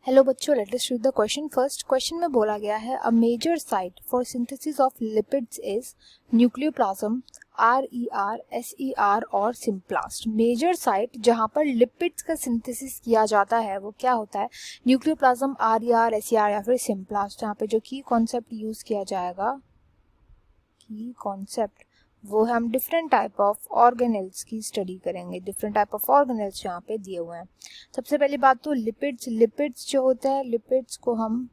Hello बच्चों, let us read the question. First question में बोला गया है a major site for synthesis of lipids is nucleoplasm, RER, SER और symplast. Major site जहां पर लिपिड्स का सिंथेसिस किया जाता है वो क्या होता है? न्यूक्लियोप्लाज्म, RER, SER या फिर सिम्प्लास्ट। यहाँ पे जो की कॉन्सेप्ट यूज किया जाएगा, की कॉन्सेप्ट, वो हम डिफरेंट टाइप ऑफ ऑर्गेनेल्स की स्टडी करेंगे। डिफरेंट टाइप ऑफ ऑर्गेनेल्स यहाँ पे दिए हुए हैं। सबसे पहली बात तो लिपिड्स जो होता है, लिपिड्स को हम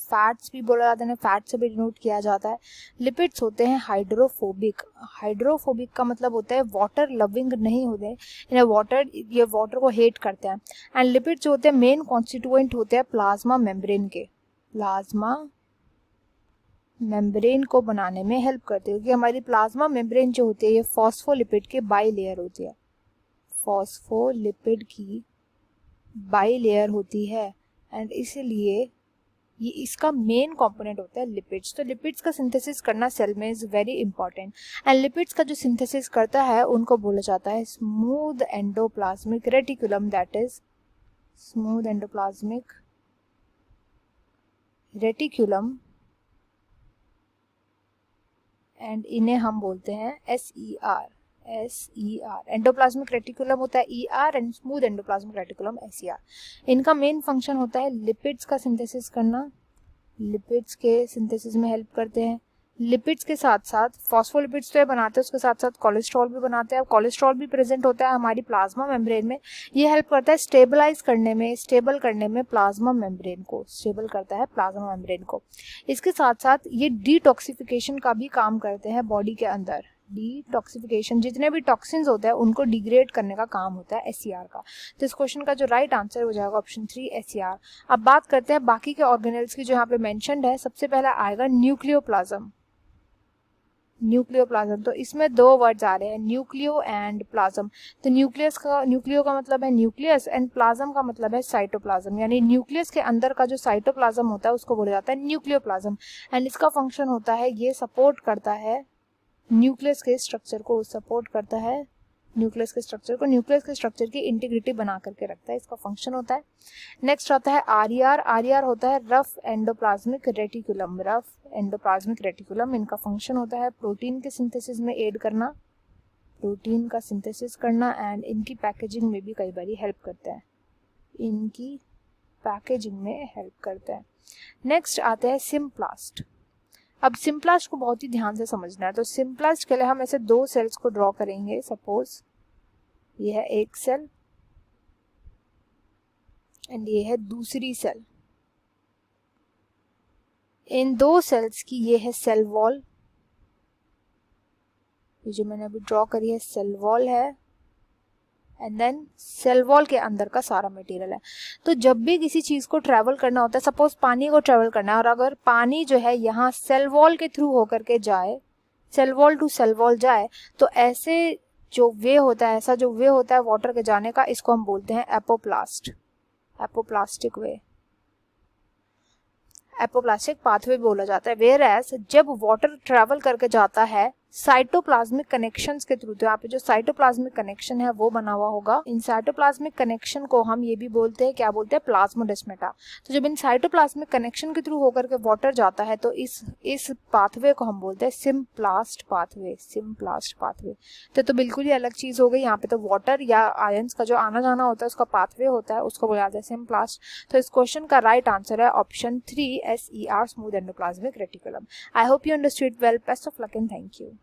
फैट्स भी बोला जाता है, फैट से भी डिनोट किया जाता है। लिपिड्स होते हैं हाइड्रोफोबिक। हाइड्रोफोबिक का मतलब होता है वाटर लविंग नहीं होते, ये वाटर को हेट करते हैं। एंड लिपिड्स जो होते हैं मेन कॉन्स्टिट्यूएंट होते हैं प्लाज्मा मेम्ब्रेन के। प्लाज्मा मेम्ब्रेन को बनाने में हेल्प करते हैं, क्योंकि हमारी प्लाज्मा मेम्ब्रेन जो होती है ये फॉस्फोलिपिड के बाई लेयर होती है। फॉस्फोलिपिड की बाई लेयर होती है एंड इसलिए ये इसका मेन कंपोनेंट होता है लिपिड्स। तो लिपिड्स का सिंथेसिस करना सेल में is very important. And lipids का जो सिंथेसिस करता है उनको बोला जाता है smooth endoplasmic reticulum. That is smooth endoplasmic reticulum and इन्हें हम बोलते हैं SER। एंडोप्लाज्मिक रेटिकुलम होता है ER and smooth endoplasmic reticulum SER। इनका मेन फंक्शन होता है लिपिड्स का सिंथेसिस करना, लिपिड्स के सिंथेसिस में हेल्प करते हैं। लिपिड्स के साथ साथ फॉस्फोलिपिड्स तो ये बनाते हैं, उसके साथ साथ कोलेस्ट्रॉल भी बनाते हैं। कोलेस्ट्रॉल भी प्रेजेंट होता है हमारी प्लाज्मा मेम्ब्रेन में। ये हेल्प करता है स्टेबल करने में प्लाज्मा मेम्ब्रेन को, स्टेबल करता है प्लाज्मा मेम्ब्रेन को। इसके साथ साथ ये डिटॉक्सिफिकेशन का भी काम करते हैं बॉडी के अंदर। डिटॉक्सिफिकेशन, जितने भी टॉक्सिन्स होते हैं उनको डिग्रेड करने का काम होता है SER का। तो इस क्वेश्चन का जो राइट आंसर हो जाएगा ऑप्शन 3 SER। अब बात करते हैं बाकी के ऑर्गेनेल्स की जो यहाँ पे मेंशन्ड है। सबसे पहला आएगा न्यूक्लियोप्लाज्म। न्यूक्लियोप्लाज्म, तो इसमें दो वर्ड्स आ रहे हैं, न्यूक्लियो एंड प्लाज्म। तो न्यूक्लियो का मतलब है न्यूक्लियस एंड प्लाज्म का मतलब है साइटोप्लाज्म। यानी न्यूक्लियस के अंदर का जो साइटोप्लाज्म होता है उसको बोला जाता है न्यूक्लियोप्लाज्म। एंड इसका फंक्शन होता है, ये सपोर्ट करता है न्यूक्लियस के स्ट्रक्चर को, न्यूक्लियस के स्ट्रक्चर की इंटीग्रिटी बना करके रखता है, इसका फंक्शन होता है। नेक्स्ट आता है RER होता है रफ एंडोप्लाज्मिक रेटिकुलम। इनका फंक्शन होता है प्रोटीन के सिंथेसिस में एड करना, प्रोटीन का सिंथेसिस करना एंड इनकी पैकेजिंग में भी कई बार हेल्प करता है, नेक्स्ट आते हैं सिम्प्लास्ट। अब सिम्प्लास्ट को बहुत ही ध्यान से समझना है। तो सिम्प्लास्ट के लिए हम ऐसे दो सेल्स को ड्रॉ करेंगे। सपोज ये है एक सेल एंड ये है दूसरी सेल। इन दो सेल्स की ये है सेल वॉल, ये जो मैंने अभी ड्रॉ करी है सेल वॉल है, एंड देन सेल वॉल के अंदर का सारा मटेरियल है। तो जब भी किसी चीज को ट्रेवल करना होता है, सपोज पानी को ट्रेवल करना है, और अगर पानी जो है यहाँ सेल वॉल के थ्रू होकर के जाए, cell wall to cell wall जाए, तो ऐसा जो वे होता है वाटर के जाने का, इसको हम बोलते हैं एपोप्लास्टिक वे, एपोप्लास्टिक पाथवे बोला जाता है। वेयर एज जब वाटर ट्रेवल करके जाता है साइटोप्लाज्मिक कनेक्शंस के थ्रू, तो यहाँ पे जो साइटोप्लाज्मिक कनेक्शन है वो बना हुआ होगा। इन साइटोप्लाज्मिक कनेक्शन को हम ये भी बोलते हैं, क्या बोलते हैं, प्लाज्मोडेस्माटा। तो जब इन साइटोप्लाज्मिक कनेक्शन के थ्रू होकर के वाटर जाता है तो इस पाथवे को हम बोलते हैं सिम्प्लास्ट पाथवे। तो बिल्कुल ही अलग चीज हो गई। यहाँ पे तो वाटर या आयंस का जो आना जाना होता है उसका पाथवे होता है, उसको बोला जाता है सिम्प्लास्ट। तो इस क्वेश्चन का राइट आंसर है option 3 SER, smooth endoplasmic reticulum. I hope you understood well. Best of luck and thank you.